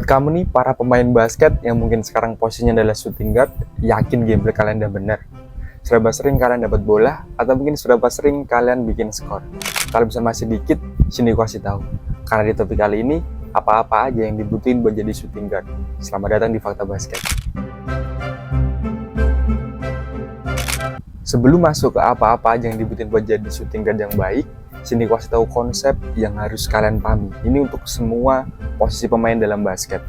Buat kamu nih, para pemain basket yang mungkin sekarang posisinya adalah shooting guard, yakin gameplay kalian udah bener. Seberapa sering kalian dapat bola, atau mungkin seberapa sering kalian bikin skor. Kalau bisa masih dikit, sini gua kasih tahu. Karena di topik kali ini, apa-apa aja yang dibutuhin buat jadi shooting guard. Selamat datang di Fakta Basket. Sebelum masuk ke apa-apa aja yang dibutuhin buat jadi shooting guard yang baik, sini gua kasih tahu konsep yang harus kalian pahami. Ini untuk semua posisi pemain dalam basket.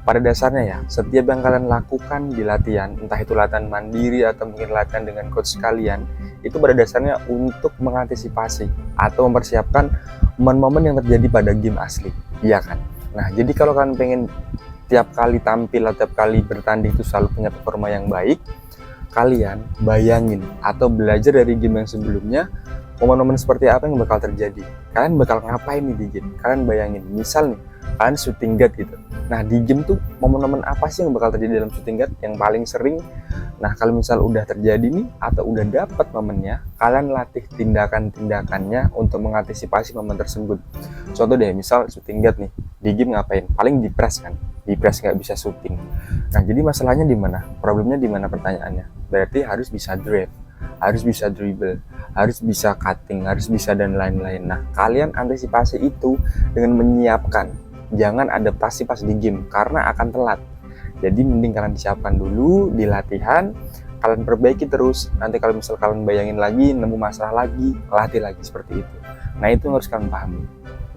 Pada dasarnya ya, setiap yang kalian lakukan di latihan, entah itu latihan mandiri atau mungkin latihan dengan coach kalian, itu pada dasarnya untuk mengantisipasi atau mempersiapkan momen-momen yang terjadi pada game asli, iya kan? Nah, jadi kalau kalian pengen tiap kali tampil atau tiap kali bertanding itu selalu punya performa yang baik, kalian bayangin atau belajar dari game yang sebelumnya, momen-momen seperti apa yang bakal terjadi. Kalian bakal ngapain nih di game? Kalian bayangin, misal nih, kalian shooting guard gitu. Nah, di game tuh momen-momen apa sih yang bakal terjadi dalam shooting guard yang paling sering? Nah, kalau misal udah terjadi nih atau udah dapat momennya, kalian latih tindakan-tindakannya untuk mengantisipasi momen tersebut. Contoh deh, misal shooting guard nih, di game ngapain? Paling di press kan? Di press nggak bisa shooting. Nah, jadi masalahnya di mana? Problemnya di mana pertanyaannya? Berarti harus bisa drive, harus bisa dribble, harus bisa cutting, harus bisa dan lain-lain. Nah, kalian antisipasi itu dengan menyiapkan. Jangan adaptasi pas di game karena akan telat. Jadi mending kalian disiapkan dulu di latihan, kalian perbaiki terus. Nanti kalau misal kalian bayangin lagi, nemu masalah lagi, latih lagi seperti itu. Nah, itu yang harus kalian pahami.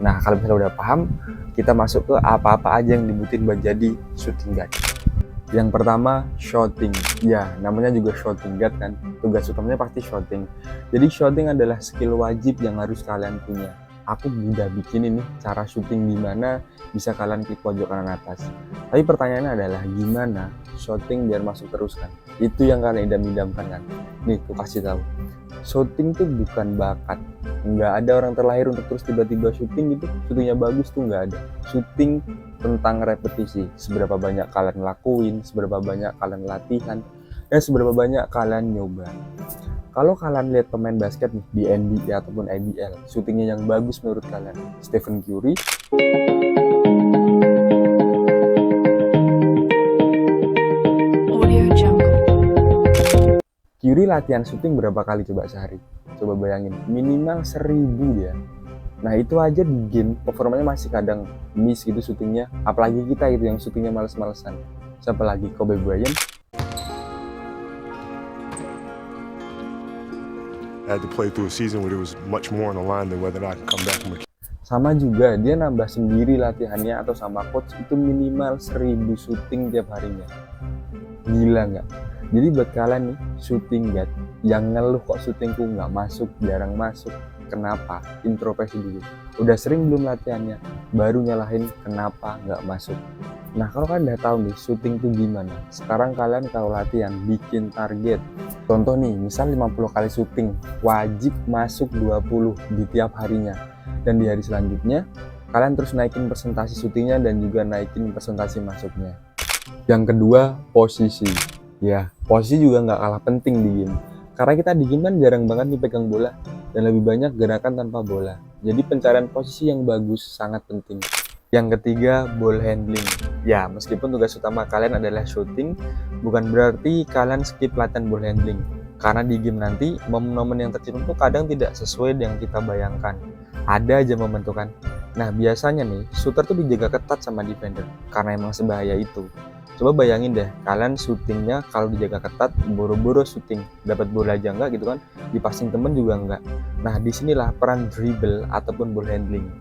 Nah, kalau misalnya udah paham, kita masuk ke apa-apa aja yang dibutuhin buat jadi shooting guard. Yang pertama, shooting. Ya, namanya juga shooting guard kan. Tugas utamanya pasti shooting. Jadi shooting adalah skill wajib yang harus kalian punya. Aku udah bikin ini cara shooting gimana bisa kalian klik pojok kanan atas. Tapi pertanyaannya adalah gimana shooting biar masuk terus kan? Itu yang kalian idam-idamkan kan? Nih, aku kasih tahu. Shooting tuh bukan bakat. Nggak ada orang terlahir untuk terus tiba-tiba shooting gitu. Shootingnya bagus tuh nggak ada. Shooting tentang repetisi. Seberapa banyak kalian lakuin, seberapa banyak kalian latihan, dan seberapa banyak kalian nyoba. Kalau kalian lihat pemain basket nih di NBA ataupun IBL, syutingnya yang bagus menurut kalian, Stephen Curry, Curry latihan syuting berapa kali coba sehari? Coba bayangin, minimal 1000 ya. Nah, itu aja di game performanya masih kadang miss gitu syutingnya. Apalagi kita gitu yang syutingnya males-malesan. Siapa lagi? Kobe Bryant. I had to play through a season where it was much more on the line than whether or not I can come back from a... Sama juga, dia nambah sendiri latihannya atau sama coach itu minimal 1000 syuting tiap harinya. Gila nggak? Jadi buat kalian nih, shooting guard yang ngeluh kok syutingku nggak masuk, jarang masuk. Kenapa? Introspeksi dulu. Udah sering belum latihannya? Baru nyalahin kenapa nggak masuk. Nah, kalau kalian udah tahu nih syuting tuh gimana, sekarang kalian kalau latihan bikin target. Contoh nih, misal 50 kali syuting, wajib masuk 20 di tiap harinya. Dan di hari selanjutnya, kalian terus naikin persentase syutingnya dan juga naikin persentase masuknya. Yang kedua, posisi. Ya, posisi juga nggak kalah penting di game. Karena kita di game kan jarang banget nih pegang bola dan lebih banyak gerakan tanpa bola. Jadi pencarian posisi yang bagus sangat penting. Yang ketiga, ball handling. Ya, meskipun tugas utama kalian adalah shooting, bukan berarti kalian skip latihan ball handling. Karena di game nanti, momen-momen yang tercipta tuh kadang tidak sesuai dengan kita bayangkan. Ada aja momen tuh kan. Nah, biasanya nih, shooter tuh dijaga ketat sama defender, karena emang sebahaya itu. Coba bayangin deh, kalian syutingnya kalau dijaga ketat, boro-boro syuting, dapat bola aja enggak gitu kan, di passing temen juga enggak. Nah, disinilah peran dribble ataupun ball handling.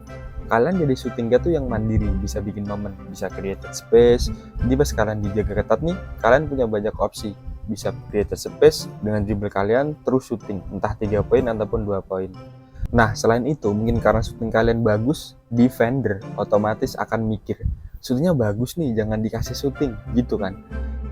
Kalian jadi shooting guard tuh yang mandiri, bisa bikin momen, bisa create space. Jadi pas kalian dijaga ketat nih, kalian punya banyak opsi. Bisa create space dengan dribble kalian, terus shooting, entah 3 poin ataupun 2 poin. Nah, selain itu, mungkin karena shooting kalian bagus, defender otomatis akan mikir, shootingnya bagus nih, jangan dikasih shooting, gitu kan.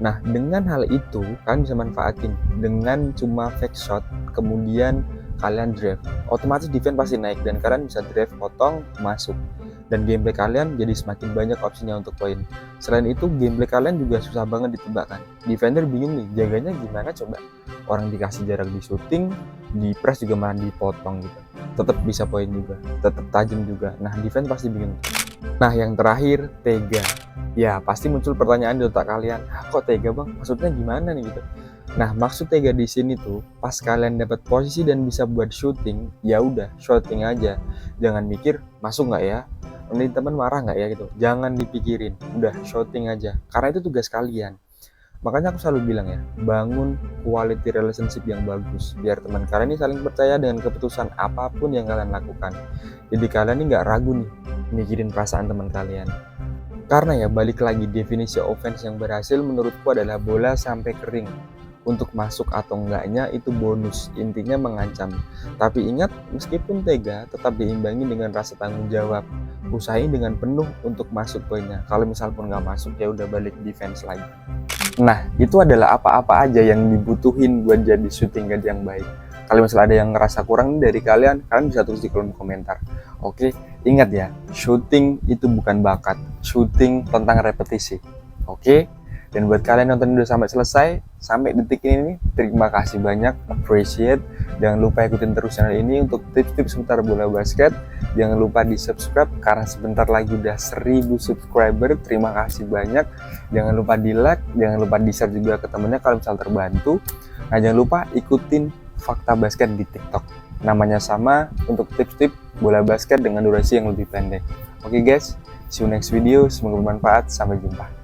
Nah, dengan hal itu, kalian bisa manfaatin dengan cuma fake shot, kemudian kalian drive, otomatis defense pasti naik dan kalian bisa drive, potong, masuk, dan gameplay kalian jadi semakin banyak opsinya untuk poin. Selain itu, gameplay kalian juga susah banget ditebak kan. Defender bingung nih, jaganya gimana coba? Orang dikasih jarak di shooting, di press juga malah dipotong gitu. tetap bisa poin juga, tetap tajam juga. Nah, defense pasti bikin. Nah, yang terakhir, tega. Ya, pasti muncul pertanyaan di otak kalian, kok tega bang? Maksudnya gimana nih gitu? Nah, maksud tega di sini tuh, pas kalian dapat posisi dan bisa buat shooting, ya udah, shooting aja. Jangan mikir, masuk nggak ya? Nanti teman marah nggak ya gitu? Jangan dipikirin, udah shooting aja. Karena itu tugas kalian. Makanya aku selalu bilang ya, bangun quality relationship yang bagus biar teman kalian ini saling percaya dengan keputusan apapun yang kalian lakukan. Jadi kalian ini nggak ragu nih mikirin perasaan teman kalian. Karena ya balik lagi, definisi offense yang berhasil menurutku adalah bola sampai kering. Untuk masuk atau enggaknya itu bonus, intinya mengancam. Tapi ingat, meskipun tega tetap diimbangi dengan rasa tanggung jawab. Usahain dengan penuh untuk masuk poinnya. Kalau misal pun nggak masuk, ya udah balik defense lagi. Nah, itu adalah apa-apa aja yang dibutuhin buat jadi shooting guard yang baik. Kalau misalnya ada yang ngerasa kurang dari kalian bisa tulis di kolom komentar. Oke, ingat ya, shooting itu bukan bakat. Shooting tentang repetisi. Oke? Dan buat kalian nonton udah sampai selesai, sampai detik ini, terima kasih banyak, appreciate. Jangan lupa ikutin terus channel ini untuk tips-tips seputar bola basket. Jangan lupa di subscribe karena sebentar lagi udah 1000 subscriber. Terima kasih banyak. Jangan lupa di like, jangan lupa di share juga ke temennya kalau misal terbantu. Nah, jangan lupa ikutin Fakta Basket di TikTok. Namanya sama untuk tips-tips bola basket dengan durasi yang lebih pendek. Oke guys, see you next video. Semoga bermanfaat. Sampai jumpa.